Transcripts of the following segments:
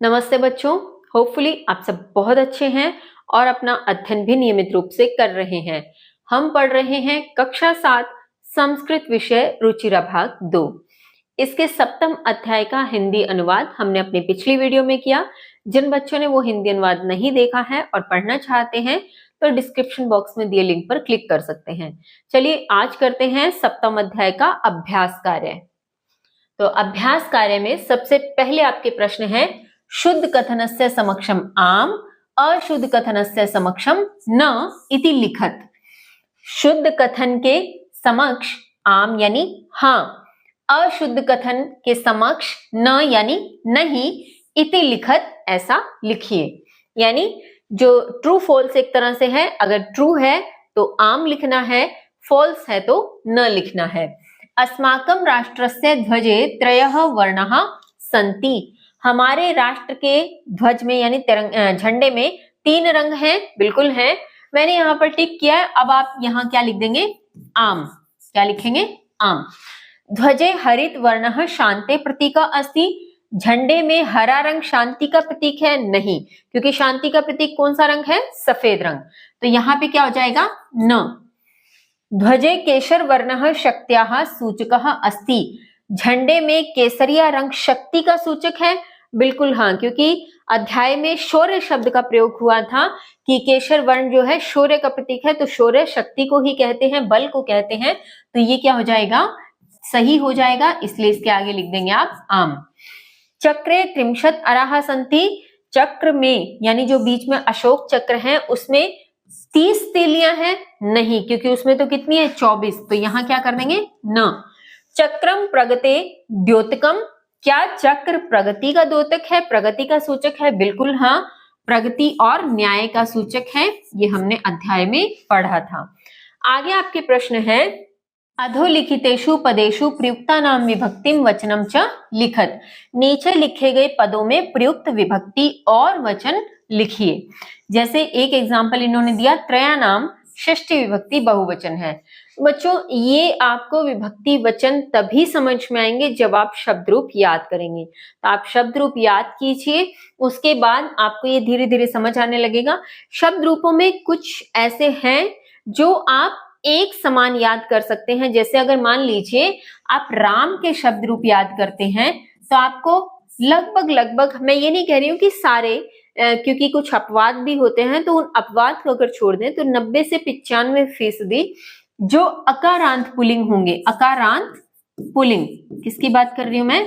नमस्ते बच्चों, होपफुली आप सब बहुत अच्छे हैं और अपना अध्ययन भी नियमित रूप से कर रहे हैं। हम पढ़ रहे हैं कक्षा 7 संस्कृत विषय रुचिरा भाग 2। इसके 7वें अध्याय का हिंदी अनुवाद हमने अपनी पिछली वीडियो में किया। जिन बच्चों ने वो हिंदी अनुवाद नहीं देखा है और पढ़ना चाहते हैं तो डिस्क्रिप्शन बॉक्स में दिए लिंक पर क्लिक कर सकते हैं। चलिए आज करते हैं 7वें अध्याय का अभ्यास कार्य। तो अभ्यास कार्य में सबसे पहले आपके प्रश्न है शुद्ध कथनस्य समक्षम आम, अशुद्ध कथनस्य समक्षम न इति लिखत। शुद्ध कथन के समक्ष आम यानी हाँ, अशुद्ध कथन के समक्ष न यानी नहीं, इति लिखत ऐसा लिखिए। यानी जो ट्रू फॉल्स एक तरह से है, अगर ट्रू है तो आम लिखना है, फॉल्स है तो न लिखना है। अस्माकं राष्ट्रस्य ध्वजे त्रयः वर्णाः सन्ति। हमारे राष्ट्र के ध्वज में यानी झंडे में 3 रंग हैं, बिल्कुल हैं। मैंने यहाँ पर टिक किया है। अब आप यहाँ क्या लिख देंगे? आम। क्या लिखेंगे? आम। ध्वजे हरित वर्णः शांते प्रतीक अस्ति। झंडे में हरा रंग शांति का प्रतीक है? नहीं, क्योंकि शांति का प्रतीक कौन सा रंग है? सफेद रंग। तो यहाँ पे क्या हो जाएगा? न। ध्वजे केशर वर्णः शक्त्याः सूचकः अस्ति। झंडे में केसरिया रंग शक्ति का सूचक है? बिल्कुल हाँ, क्योंकि अध्याय में शौर्य शब्द का प्रयोग हुआ था कि केशर वर्ण जो है शौर्य का प्रतीक है, तो शौर्य शक्ति को ही कहते हैं, बल को कहते हैं। तो ये क्या हो जाएगा? सही हो जाएगा, इसलिए इसके आगे लिख देंगे आप आम। चक्रे 30 अराः सन्ति। चक्र में यानी जो बीच में अशोक चक्र है उसमें 30 तीलियां हैं? नहीं, क्योंकि उसमें तो कितनी है? 24। तो यहाँ क्या कर देंगे? न। चक्रम प्रगते द्योतकम। क्या चक्र प्रगति का द्योतक है, प्रगति का सूचक है? बिल्कुल हाँ, प्रगति और न्याय का सूचक है। ये हमने अध्याय में पढ़ा था। आगे आपके प्रश्न है अधोलिखितेषु पदेषु प्रयुक्तानां विभक्तिं वचनं च लिखत। नीचे लिखे गए पदों में प्रयुक्त विभक्ति और वचन लिखिए। जैसे एक एग्जाम्पल इन्होंने दिया, त्रयानाम षष्ठी विभक्ति बहुवचन है। बच्चों ये आपको विभक्ति वचन तभी समझ में आएंगे जब आप शब्द रूप याद करेंगे। तो आप शब्द रूप याद कीजिए, उसके बाद आपको ये धीरे धीरे समझ आने लगेगा। शब्द रूपों में कुछ ऐसे हैं जो आप एक समान याद कर सकते हैं। जैसे अगर मान लीजिए आप राम के शब्द रूप याद करते हैं तो आपको लगभग, मैं ये नहीं कह रही हूँ कि सारे, क्योंकि कुछ अपवाद भी होते हैं, तो उन अपवाद को अगर छोड़ दें तो 90 से 95% जो अकारांत पुल्लिंग होंगे। अकारांत पुल्लिंग किसकी बात कर रही हूं मैं?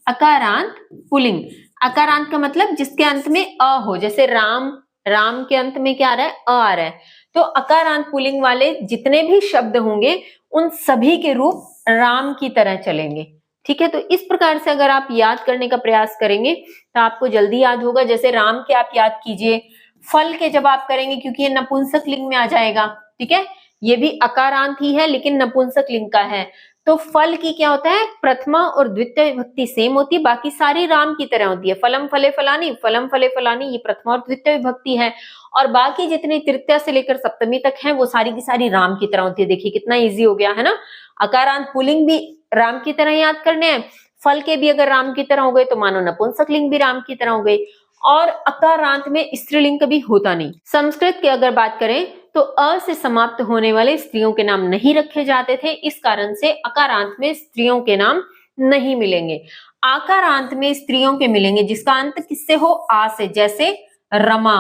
अकारांत पुल्लिंग। अकारांत का मतलब जिसके अंत में अ हो, जैसे राम, राम के अंत में क्या आ रहा है? अ आ रहा है। तो अकारांत पुल्लिंग वाले जितने भी शब्द होंगे उन सभी के रूप राम की तरह चलेंगे। ठीक है, तो इस प्रकार से अगर आप याद करने का प्रयास करेंगे तो आपको जल्दी याद होगा। जैसे राम के आप याद कीजिए, फल के जब आप करेंगे, क्योंकि ये नपुंसक लिंग में आ जाएगा। ठीक है, ये भी अकारांत ही है लेकिन नपुंसक लिंग का है। तो फल की क्या होता है? प्रथमा और द्वितीय विभक्ति सेम होती है, बाकी सारी राम की तरह होती है। फलम फले फलानी, फलम फले फलानी, ये प्रथमा और द्वितीय विभक्ति है। और बाकी जितनी तृतीया से लेकर सप्तमी तक है वो सारी की सारी राम की तरह होती है। देखिए कितना इजी हो गया है ना। अकारांत पुल्लिंग भी राम की तरह याद करने हैं, फल के भी अगर राम की तरह हो गए तो मानो नपुंसक लिंग भी राम की तरह हो गई। और अकारांत में स्त्रीलिंग कभी होता नहीं। संस्कृत की अगर बात करें तो अ से समाप्त होने वाले स्त्रियों के नाम नहीं रखे जाते थे, इस कारण से अकारांत में स्त्रियों के नाम नहीं मिलेंगे। आकारांत में स्त्रियों के मिलेंगे जिसका अंत किससे हो? आ से, जैसे रमा,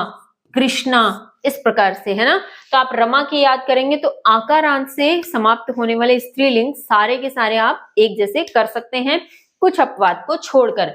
कृष्णा, इस प्रकार से, है ना। तो आप रमा की याद करेंगे तो आकारांत से समाप्त होने वाले स्त्रीलिंग सारे के सारे आप एक जैसे कर सकते हैं, कुछ अपवाद को छोड़कर।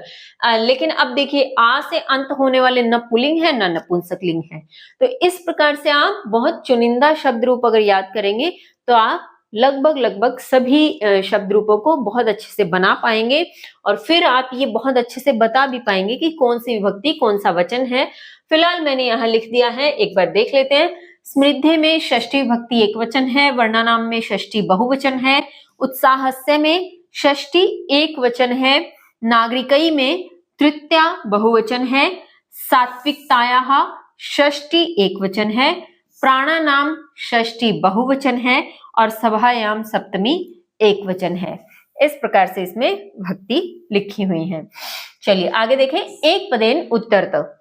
लेकिन अब देखिए आ से अंत होने वाले न पुल्लिंग है न नपुंसक लिंग है। तो इस प्रकार से आप बहुत चुनिंदा शब्द रूप अगर याद करेंगे तो आप लगभग सभी शब्द रूपों को बहुत अच्छे से बना पाएंगे और फिर आप ये बहुत अच्छे से बता भी पाएंगे कि कौन सी विभक्ति कौन सा वचन है। फिलहाल मैंने यहाँ लिख दिया है, एक बार देख लेते हैं। समृद्धि में षष्ठी विभक्ति एक वचन है, वर्णानाम में षष्ठी बहुवचन है, उत्साहस्य में षष्ठी एक वचन है, नागरिकई में तृतीया बहुवचन है, सात्विकतायाः षष्ठी एक वचन है, प्राणानाम षष्ठी बहुवचन है और सभायाम सप्तमी एक वचन है। इस प्रकार से इसमें भक्ति लिखी हुई है। चलिए आगे देखें, एक पदेन उत्तरत।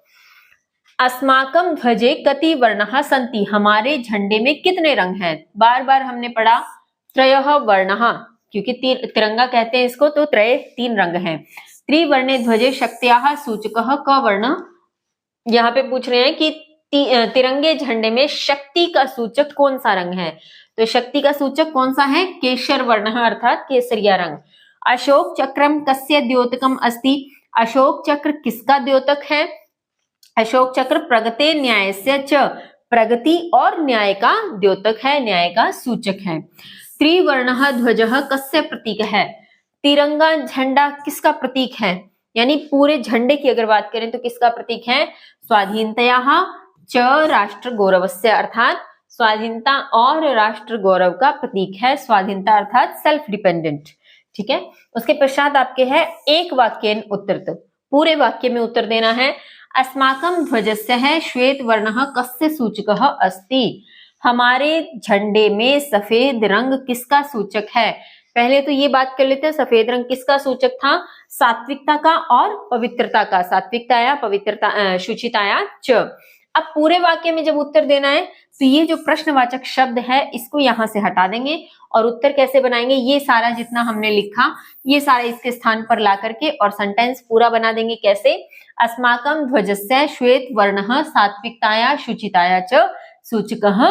अस्माकं ध्वजे कति वर्णाः सन्ति, हमारे झंडे में कितने रंग हैं। बार बार हमने पढ़ा त्रयः वर्णाः, क्योंकि तिरंगा कहते हैं इसको, तो त्रय 3 रंग हैं। त्रिवर्णे ध्वजे शक्त्याः सूचकः क वर्ण, यहाँ पे पूछ रहे हैं कि तिरंगे झंडे में शक्ति का सूचक कौन सा रंग है। तो शक्ति का सूचक कौन सा है, केशर वर्ण अर्थात केसरिया रंग। अशोक चक्रम कस्य द्योतकम अस्ति, अशोक चक्र किसका द्योतक है। अशोक चक्र प्रगते न्यायस्य च, प्रगति और न्याय का द्योतक है, न्याय का सूचक है। त्रिवर्णः ध्वजः कस्य प्रतीक है, तिरंगा झंडा किसका प्रतीक है, यानी पूरे झंडे की अगर बात करें तो किसका प्रतीक है, स्वाधीनतयाः च राष्ट्र गौरवस्य, अर्थात स्वाधीनता और राष्ट्र गौरव का प्रतीक है। स्वाधीनता अर्थात सेल्फ डिपेंडेंट, ठीक है। उसके पश्चात आपके है एक वाक्येन उत्तरत, पूरे वाक्य में उत्तर देना है। अस्माकं ध्वजस्य है श्वेत वर्णः कस्य सूचकः अस्ति, हमारे झंडे में सफेद रंग किसका सूचक है। पहले तो ये बात कर लेते हैं, सफेद रंग किसका सूचक था, सात्विकता का और पवित्रता का, सात्विकताया पवित्रता शुचिताया च। अब पूरे वाक्य में जब उत्तर देना है तो ये जो प्रश्नवाचक शब्द है इसको यहाँ से हटा देंगे और उत्तर कैसे बनाएंगे, ये सारा जितना हमने लिखा ये सारा इसके स्थान पर ला करके और सेंटेंस पूरा बना देंगे। कैसे, अस्माकं ध्वजस्य श्वेत वर्णः सात्विकताया शुचिताया च सूचकः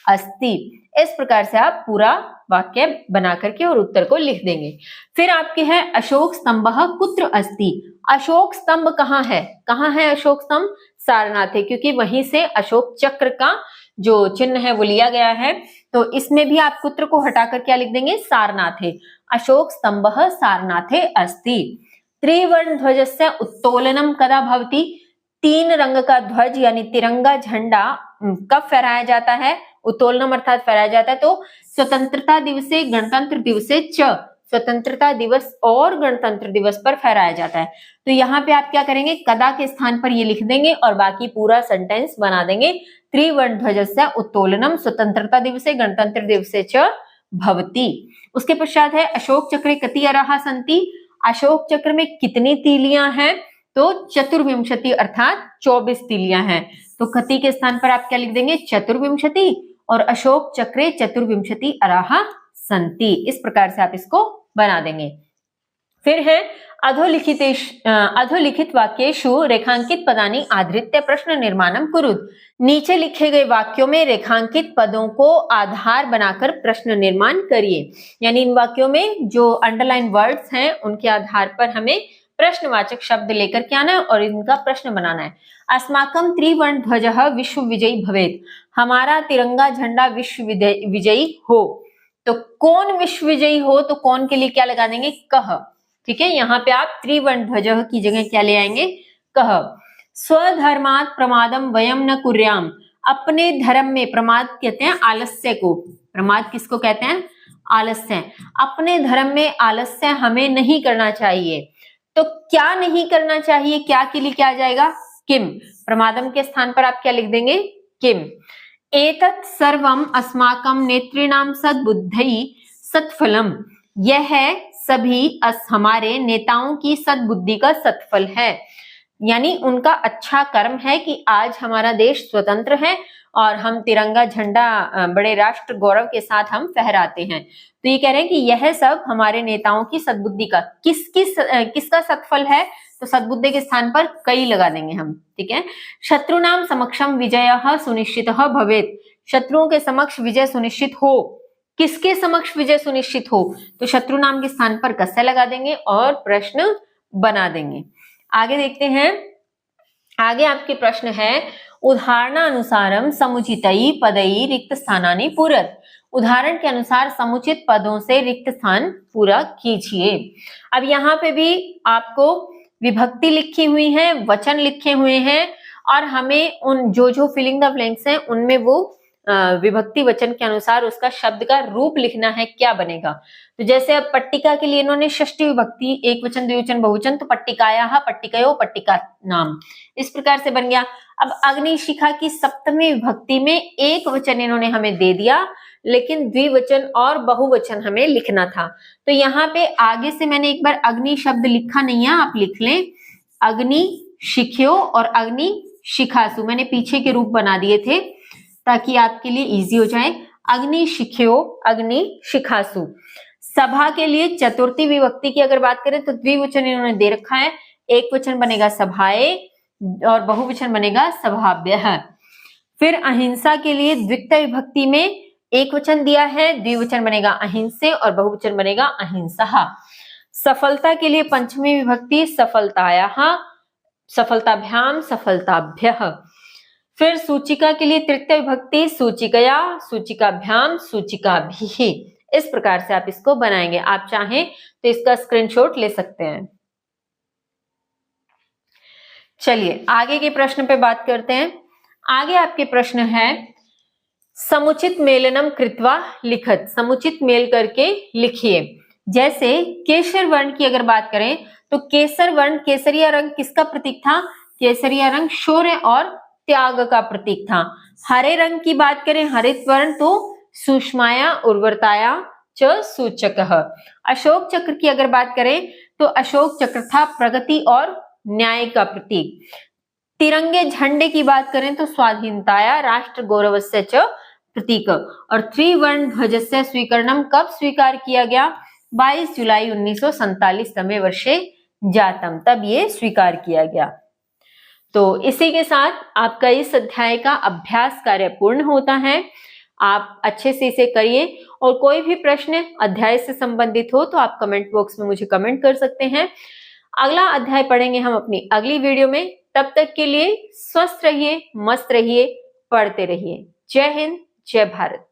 अस्ति। इस प्रकार से आप पूरा वाक्य बना करके और उत्तर को लिख देंगे। फिर आपके है अशोक स्तंभः कुत्र अस्ति, अशोक स्तंभ कहाँ है, कहाँ है अशोक स्तंभ, सारनाथ है, क्योंकि वहीं से अशोक चक्र का जो चिन्ह है वो लिया गया है। तो इसमें भी आप कुत्र को हटाकर क्या लिख देंगे, सारनाथे। अशोक स्तंभः सारनाथे अस्ति। त्रिवर्ण ध्वजस्य उत्तोलनम कदा भवति, 3 रंग का ध्वज यानी तिरंगा झंडा कब फहराया जाता है, उत्तोलनम अर्थात फहराया जाता है तो स्वतंत्रता दिवसे गणतंत्र दिवसे च, स्वतंत्रता दिवस और गणतंत्र दिवस पर फहराया जाता है। तो यहाँ पे आप क्या करेंगे, कदा के स्थान पर ये लिख देंगे और बाकी पूरा सेंटेंस बना देंगे। त्रिवर्ण ध्वजस्य उत्तोलनम स्वतंत्रता दिवसे गणतंत्र दिवसे च भवति। उसके पश्चात है अशोक चक्रे कति अराः सन्ति, अशोक चक्र में कितनी तीलियां हैं, तो चतुर्विंशति अर्थात 24 तीलियां हैं। तो कति के स्थान पर आप क्या लिख देंगे, चतुर्विंशति, और अशोक चक्रे चतुर्विंशति अराः सन्ति। इस प्रकार से आप इसको बना देंगे। फिर है अधोलिखित वाक्येषु रेखांकित पदानि आधृत्य प्रश्न निर्माणम कुरुत, नीचे लिखे गए वाक्यों में रेखांकित पदों को आधार बनाकर प्रश्न निर्माण करिए। यानी इन वाक्यों में जो अंडरलाइन वर्ड्स हैं उनके आधार पर हमें प्रश्नवाचक शब्द लेकर के आना है और इनका प्रश्न बनाना है। अस्माकं त्रिवर्ण ध्वजः विश्व विजयी भवेत्, हमारा तिरंगा झंडा विश्व विजयी हो। तो कौन विश्व विजयी हो, तो कौन के लिए क्या लगा देंगे, कह, ठीक है। यहाँ पे आप त्रिवर्ण ध्वजः की जगह क्या ले आएंगे, कह। स्वधर्मात् प्रमादम वयम न कुर्याम, अपने धर्म में, प्रमाद कहते हैं आलस्य को, प्रमाद किसको कहते हैं, आलस्य, अपने धर्म में आलस्य हमें नहीं करना चाहिए। तो क्या नहीं करना चाहिए, क्या के लिए क्या आ जाएगा, किम, प्रमादम के स्थान पर आप क्या लिख देंगे, किम। एतत् सर्वम अस्माकं नेतॄणां सद्बुद्धि सत्फलम, यह सभी हमारे नेताओं की सद्बुद्धि का सत्फल है, यानी उनका अच्छा कर्म है कि आज हमारा देश स्वतंत्र है और हम तिरंगा झंडा बड़े राष्ट्र गौरव के साथ हम फहराते हैं। तो ये कह रहे हैं कि यह सब हमारे नेताओं की सद्बुद्धि का किसका सत्फल है, तो सद्बुद्धि के स्थान पर कई लगा देंगे हम, ठीक है। शत्रुनाम समक्षम विजयः सुनिश्चितः भवेत्, शत्रुओं के समक्ष विजय सुनिश्चित हो, किसके समक्ष विजय सुनिश्चित हो, तो शत्रु नाम के स्थान पर कस्य लगा देंगे और प्रश्न बना देंगे। आगे देखते हैं, आगे आपके प्रश्न है उदाहरणानुसारम समुचितई पदई रिक्त स्थानानि पूरत, उदाहरण के अनुसार समुचित पदों से रिक्त स्थान पूरा कीजिए। अब यहाँ पे भी आपको विभक्ति लिखी हुई है, वचन लिखे हुए हैं और हमें उन जो फिलिंग द ब्लैंक्स हैं उनमें वो विभक्ति वचन के अनुसार उसका शब्द का रूप लिखना है, क्या बनेगा। तो जैसे अब पट्टिका के लिए इन्होंने षष्ठी विभक्ति, एक वचन द्विवचन बहुवचन, तो पट्टिकायाः पट्टिकयो पट्टिका नाम, इस प्रकार से बन गया। अब अग्निशिखा की सप्तमी विभक्ति में एक वचन इन्होंने हमें दे दिया, लेकिन द्विवचन और बहुवचन हमें लिखना था। तो यहाँ पे आगे से मैंने एक बार अग्नि शब्द लिखा नहीं है, आप लिख लें, अग्नि शिख्यो और अग्नि शिखासु, मैंने पीछे के रूप बना दिए थे ताकि आपके लिए इजी हो जाए। अग्नि शिख्यो, अग्नि शिखासु। सभा के लिए चतुर्थी विभक्ति की अगर बात करें तो द्विवचन इन्होंने दे रखा है, एक वचन बनेगा सभाए और बहुवचन बनेगा सभाभ्यः। फिर अहिंसा के लिए द्वितीय विभक्ति में एक वचन दिया है, द्विवचन बनेगा अहिंसे और बहुवचन बनेगा अहिंसा। सफलता के लिए पंचमी विभक्ति सफलतायाः, सफलताभ्याम, सफलताभ्यः। फिर सूचिका के लिए तृतीय विभक्ति सूचिकया, सूचिकाभ्याम, सूचिकाभिः। इस प्रकार से आप इसको बनाएंगे। आप चाहें तो इसका स्क्रीनशॉट ले सकते हैं। चलिए आगे के प्रश्न पे बात करते हैं। आगे आपके प्रश्न है समुचित मेलनम कृत्वा लिखत, समुचित मेल करके लिखिए। जैसे केसर वर्ण की अगर बात करें तो केसर वर्ण, केसरिया रंग किसका प्रतीक था? केसरिया रंग शौर्य और त्याग का प्रतीक था। हरे रंग की बात करें, हरित वर्ण, तो सुषमाया उर्वरताया च सूचकः। अशोक चक्र की अगर बात करें तो अशोक चक्र था प्रगति और न्याय का प्रतीक। तिरंगे झंडे की बात करें तो स्वाधीनताया राष्ट्र गौरवस्य च प्रतीक। और त्रिवर्ण ध्वजस्य स्वीकरणम कब स्वीकार किया गया? 22 जुलाई 1947 तमे वर्षे जातम, तब ये स्वीकार किया गया। तो इसी के साथ आपका इस अध्याय का अभ्यास कार्य पूर्ण होता है। आप अच्छे से इसे करिए और कोई भी प्रश्न अध्याय से संबंधित हो तो आप कमेंट बॉक्स में मुझे कमेंट कर सकते हैं। अगला अध्याय पढ़ेंगे हम अपनी अगली वीडियो में। तब तक के लिए स्वस्थ रहिए, मस्त रहिए, पढ़ते रहिए। जय हिंद, जय भारत।